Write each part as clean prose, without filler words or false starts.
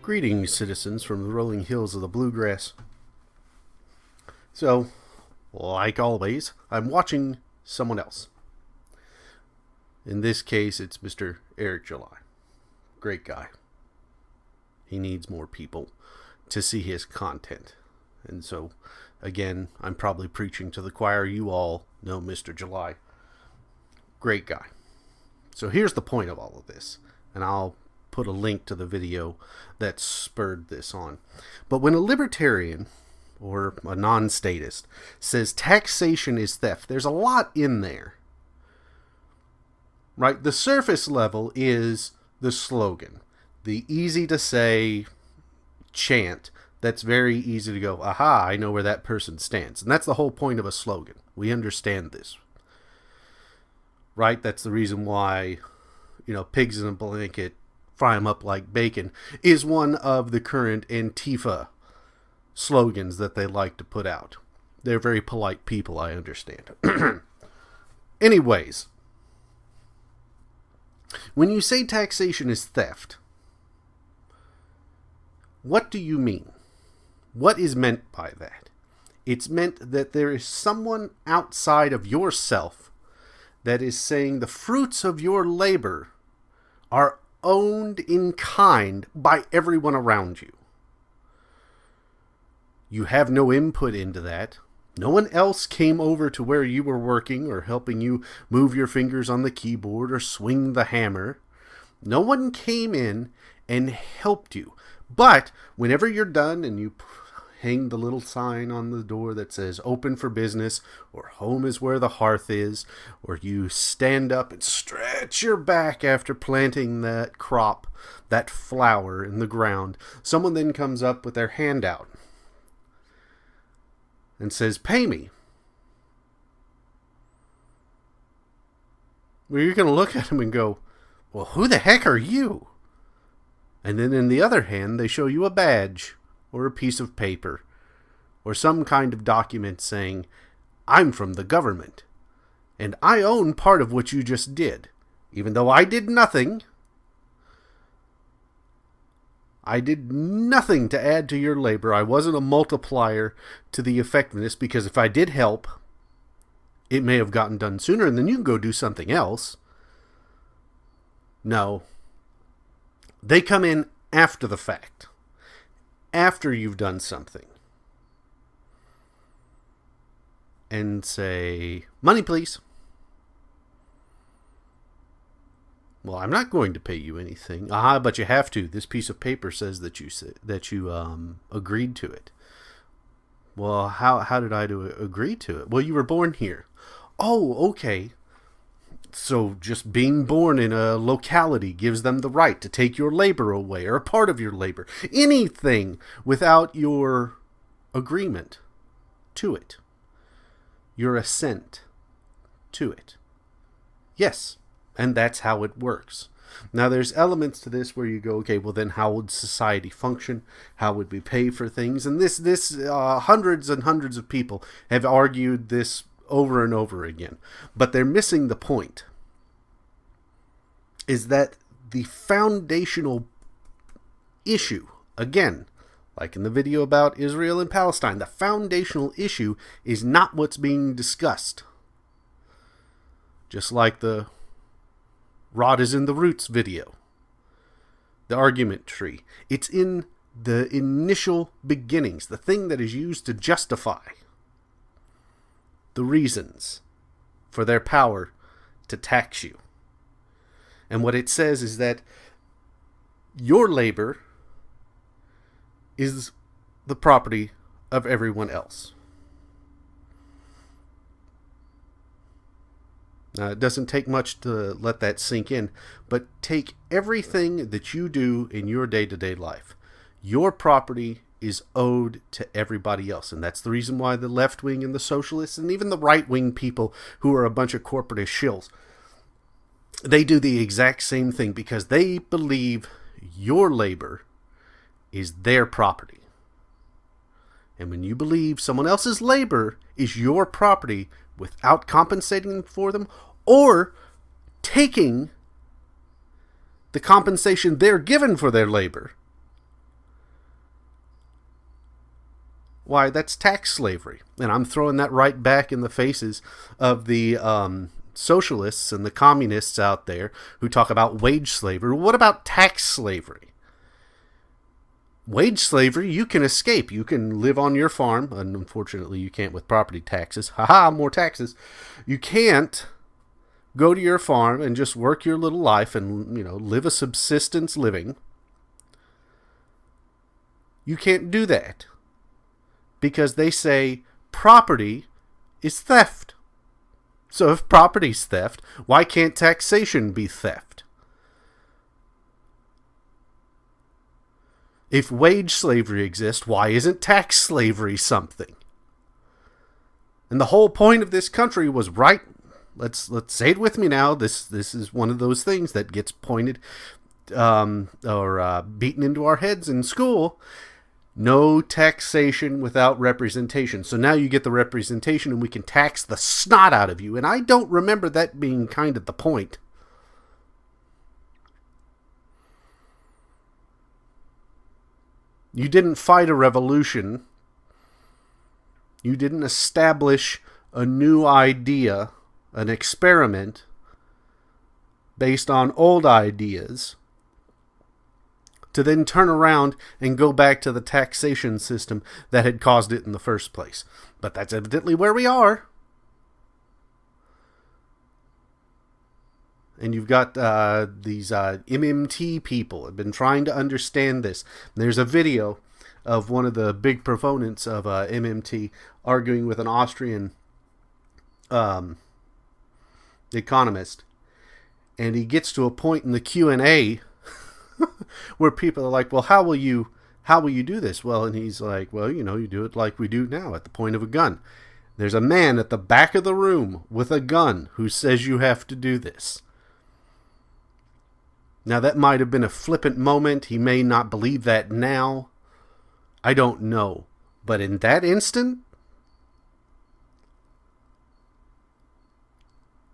Greetings, citizens from the rolling hills of the bluegrass. So, like always, I'm watching someone else. In this case, it's Mr. Eric July. Great guy. He needs more people to see his content. And so, again, I'm probably preaching to the choir. You all know Mr. July. Great guy. So here's the point of all of this. And I'll put a link to the video that spurred this on. But when a libertarian or a non-statist says taxation is theft, there's a lot in there. Right? The surface level is the slogan. The easy to say chant that's very easy to go, aha, I know where that person stands. And that's the whole point of a slogan. We understand this. Right? That's the reason why, pigs in a blanket, fry them up like bacon, is one of the current Antifa slogans that they like to put out. They're very polite people, I understand. Anyways, when you say taxation is theft, what do you mean? What is meant by that? It's meant that there is someone outside of yourself that is saying the fruits of your labor are owned in kind by everyone around you. You have no input into that. No one else came over to where you were working or helping you move your fingers on the keyboard or swing the hammer. No one came in and helped you. But whenever you're done and you hang the little sign on the door that says open for business or home is where the hearth is, or you stand up and stretch your back after planting that crop, that flower in the ground, someone then comes up with their hand out and says, pay me. Well, you're going to look at them and go, well, who the heck are you? And then in the other hand, they show you a badge or a piece of paper or some kind of document saying, I'm from the government and I own part of what you just did. Even though I did nothing, I did nothing to add to your labor. I wasn't a multiplier to the effectiveness, because if I did help, it may have gotten done sooner and then you can go do something else. No. They come in after the fact. After you've done something. And say, money please. Well, I'm not going to pay you anything. But you have to. This piece of paper says that you agreed to it. Well, how did I agree to it? Well, you were born here. Oh, okay. So just being born in a locality gives them the right to take your labor away, or a part of your labor. Anything without your agreement to it. Your assent to it. Yes, and that's how it works. Now there's elements to this where you go, okay, well then how would society function? How would we pay for things? And this hundreds and hundreds of people have argued this over and over again. But they're missing the point. Is that the foundational issue, again, like in the video about Israel and Palestine, the foundational issue is not what's being discussed. Just like the rod is in the roots video. The argument tree. It's in the initial beginnings, the thing that is used to justify the reasons for their power to tax you. And what it says is that your labor is the property of everyone else. Now, it doesn't take much to let that sink in, but take everything that you do in your day-to-day life. Your property is owed to everybody else. And that's the reason why the left wing and the socialists and even the right wing people who are a bunch of corporatist shills, they do the exact same thing because they believe your labor is their property. And when you believe someone else's labor is your property without compensating for them or taking the compensation they're given for their labor Why, that's tax slavery. And I'm throwing that right back in the faces of the socialists and the communists out there who talk about wage slavery. What about tax slavery? Wage slavery, you can escape. You can live on your farm. And unfortunately, you can't with property taxes. Haha, more taxes. You can't go to your farm and just work your little life and, live a subsistence living. You can't do that because they say property is theft. So if property's theft, why can't taxation be theft? If wage slavery exists, why isn't tax slavery something? And the whole point of this country was right. Let's say it with me now. This is one of those things that gets pointed or beaten into our heads in school. No taxation without representation. So now you get the representation and we can tax the snot out of you. And I don't remember that being kind of the point. You didn't fight a revolution. You didn't establish a new idea, an experiment based on old ideas, to then turn around and go back to the taxation system that had caused it in the first place. But that's evidently where we are. And you've got these MMT people have been trying to understand this. There's a video of one of the big proponents of MMT arguing with an Austrian economist. And he gets to a point in the Q&A where people are like, well, how will you do this? Well, and he's like, well, you do it like we do now at the point of a gun. There's a man at the back of the room with a gun who says you have to do this. Now, that might have been a flippant moment. He may not believe that now. I don't know. But in that instant,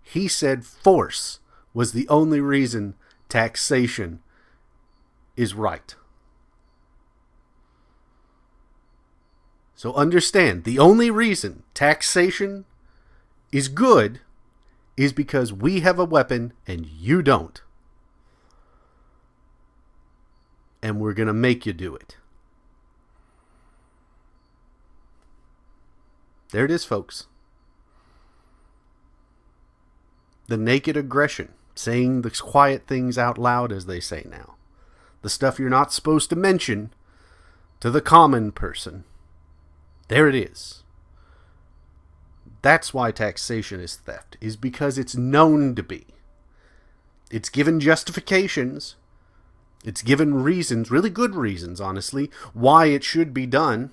he said force was the only reason taxation is right. So understand, the only reason taxation is good is because we have a weapon and you don't. And we're going to make you do it. There it is, folks. The naked aggression, saying the quiet things out loud, as they say now. The stuff you're not supposed to mention to the common person. There it is. That's why taxation is theft, is because it's known to be. It's given justifications. It's given reasons, really good reasons, honestly, why it should be done.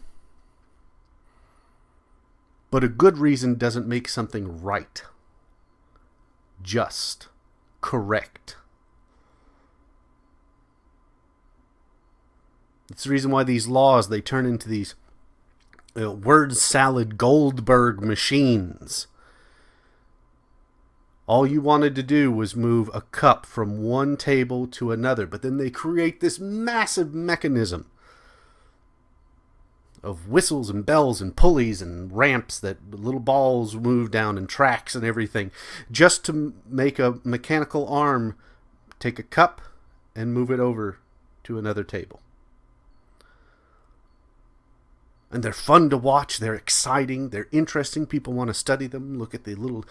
But a good reason doesn't make something right, just, correct. It's the reason why these laws, they turn into these word salad Goldberg machines. All you wanted to do was move a cup from one table to another, but then they create this massive mechanism of whistles and bells and pulleys and ramps that little balls move down and tracks and everything, just to make a mechanical arm take a cup and move it over to another table. And they're fun to watch, they're exciting, they're interesting, people want to study them, look at the little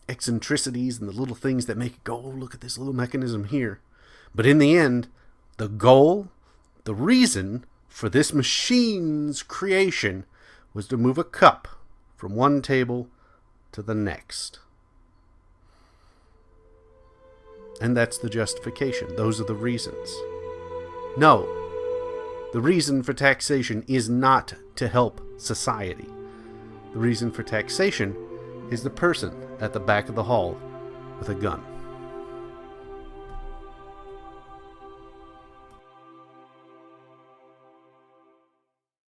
eccentricities and the little things that make it go, oh, look at this little mechanism here. But in the end, the goal, the reason for this machine's creation was to move a cup from one table to the next. And that's the justification. Those are the reasons. No, the reason for taxation is not to help society. The reason for taxation is the person at the back of the hall with a gun.